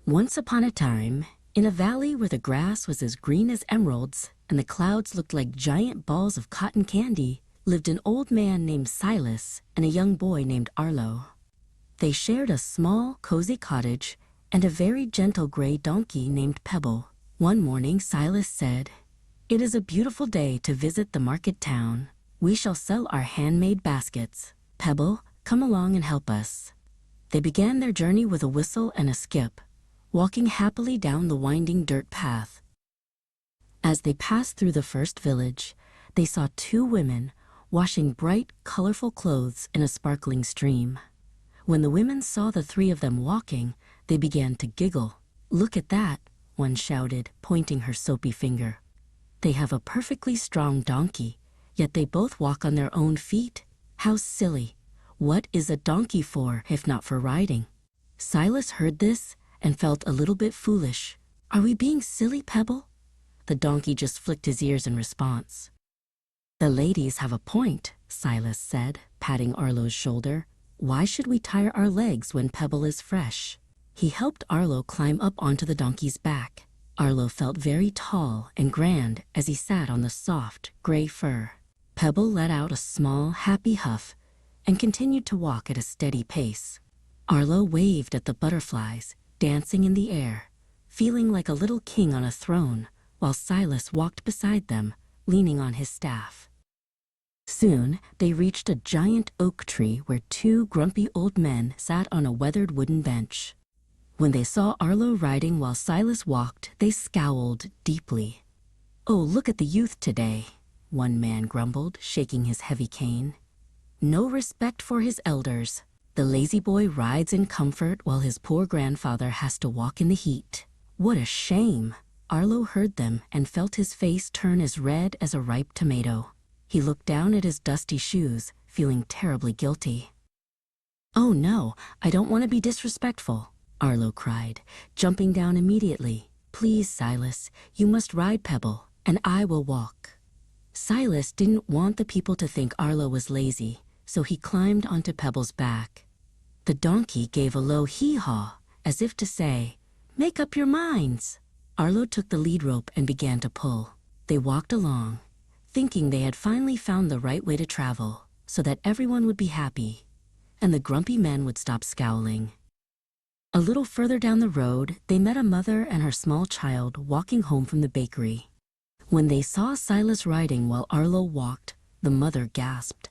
Once upon a time, in a valley where the grass was as green as emeralds and the clouds looked like giant balls of cotton candy, lived an old man named Silas and a young boy named Arlo. They shared a small, cozy cottage and a very gentle gray donkey named Pebble. One morning, Silas said, "It is a beautiful day to visit the market town. We shall sell our handmade baskets. Pebble, come along and help us." They began their journey with a whistle and a skip, walking happily down the winding dirt path. As they passed through the first village, they saw two women washing bright, colorful clothes in a sparkling stream. When the women saw the three of them walking, they began to giggle. "Look at that," one shouted, pointing her soapy finger. "They have a perfectly strong donkey, yet they both walk on their own feet. How silly! What is a donkey for, if not for riding?" Silas heard this and felt a little bit foolish. "Are we being silly, Pebble?" The donkey just flicked his ears in response. "The ladies have a point," Silas said, patting Arlo's shoulder. "Why should we tire our legs when Pebble is fresh?" He helped Arlo climb up onto the donkey's back. Arlo felt very tall and grand as he sat on the soft, gray fur. Pebble let out a small, happy huff and continued to walk at a steady pace. Arlo waved at the butterflies, dancing in the air, feeling like a little king on a throne, while Silas walked beside them, leaning on his staff. Soon, they reached a giant oak tree where two grumpy old men sat on a weathered wooden bench. When they saw Arlo riding while Silas walked, they scowled deeply. "Oh, look at the youth today," one man grumbled, shaking his heavy cane. "No respect for his elders. The lazy boy rides in comfort while his poor grandfather has to walk in the heat. What a shame!" Arlo heard them and felt his face turn as red as a ripe tomato. He looked down at his dusty shoes, feeling terribly guilty. "Oh no, I don't want to be disrespectful," Arlo cried, jumping down immediately. "Please, Silas, you must ride Pebble, and I will walk." Silas didn't want the people to think Arlo was lazy, so he climbed onto Pebble's back. The donkey gave a low hee-haw, as if to say, "Make up your minds." Arlo took the lead rope and began to pull. They walked along, thinking they had finally found the right way to travel, so that everyone would be happy, and the grumpy men would stop scowling. A little further down the road, they met a mother and her small child walking home from the bakery. When they saw Silas riding while Arlo walked, the mother gasped.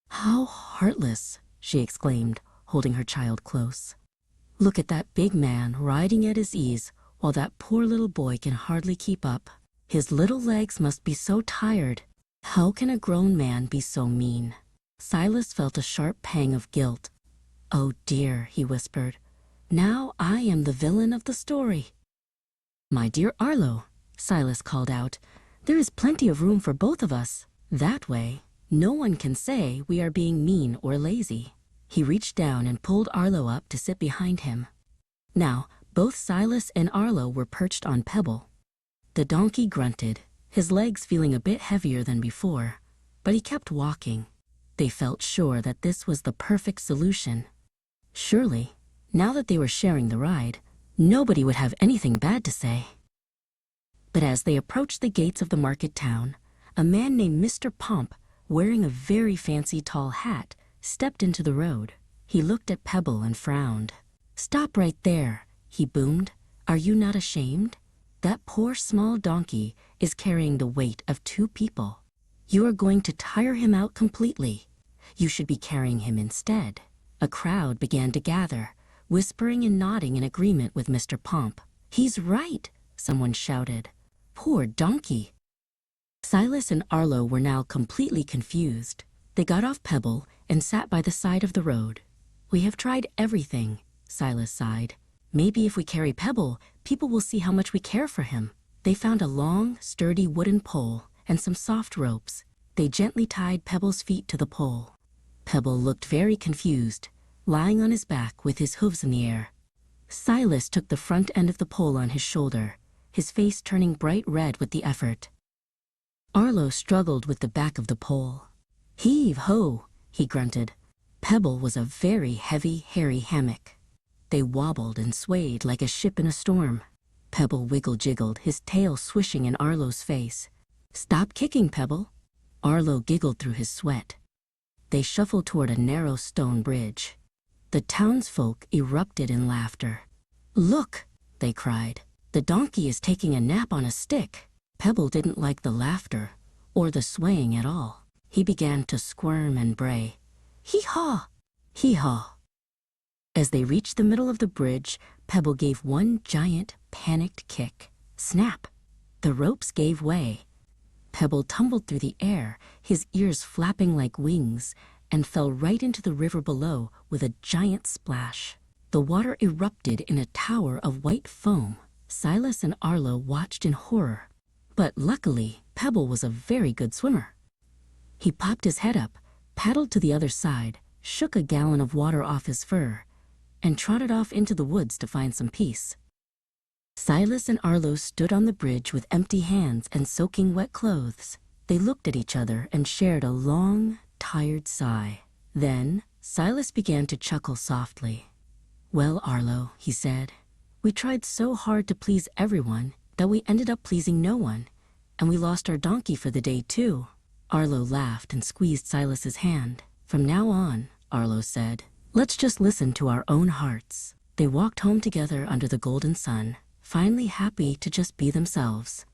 "How heartless," she exclaimed, holding her child close. "Look at that big man riding at his ease while that poor little boy can hardly keep up. His little legs must be so tired. How can a grown man be so mean?" Silas felt a sharp pang of guilt. "Oh dear," he whispered. "Now I am the villain of the story." "My dear Arlo," Silas called out, "there is plenty of room for both of us. That way, no one can say we are being mean or lazy." He reached down and pulled Arlo up to sit behind him. Now, both Silas and Arlo were perched on Pebble. The donkey grunted, his legs feeling a bit heavier than before, but he kept walking. They felt sure that this was the perfect solution. Surely, now that they were sharing the ride, nobody would have anything bad to say. But as they approached the gates of the market town, a man named Mr. Pomp, wearing a very fancy tall hat, stepped into the road. He looked at Pebble and frowned. "Stop right there," he boomed. "Are you not ashamed? That poor small donkey is carrying the weight of two people. You are going to tire him out completely. You should be carrying him instead." A crowd began to gather, whispering and nodding in agreement with Mr. Pomp. "He's right," someone shouted. "Poor donkey." Silas and Arlo were now completely confused. They got off Pebble and sat by the side of the road. "We have tried everything," Silas sighed. "Maybe if we carry Pebble, people will see how much we care for him." They found a long, sturdy wooden pole and some soft ropes. They gently tied Pebble's feet to the pole. Pebble looked very confused, lying on his back with his hooves in the air. Silas took the front end of the pole on his shoulder, his face turning bright red with the effort. Arlo struggled with the back of the pole. "Heave ho," he grunted. Pebble was a very heavy, hairy hammock. They wobbled and swayed like a ship in a storm. Pebble wiggle-jiggled, his tail swishing in Arlo's face. "Stop kicking, Pebble." Arlo giggled through his sweat. They shuffled toward a narrow stone bridge. The townsfolk erupted in laughter. "Look," they cried, "the donkey is taking a nap on a stick." Pebble didn't like the laughter or the swaying at all. He began to squirm and bray. "Hee-haw! Hee-haw!" As they reached the middle of the bridge, Pebble gave one giant, panicked kick. Snap! The ropes gave way. Pebble tumbled through the air, his ears flapping like wings, and fell right into the river below with a giant splash. The water erupted in a tower of white foam. Silas and Arlo watched in horror. But luckily, Pebble was a very good swimmer. He popped his head up, paddled to the other side, shook a gallon of water off his fur, and trotted off into the woods to find some peace. Silas and Arlo stood on the bridge with empty hands and soaking wet clothes. They looked at each other and shared a long, tired sigh. Then Silas began to chuckle softly. "Well, Arlo," he said, "we tried so hard to please everyone that we ended up pleasing no one, and we lost our donkey for the day too." Arlo laughed and squeezed Silas's hand. "From now on," Arlo said, "let's just listen to our own hearts." They walked home together under the golden sun, finally happy to just be themselves.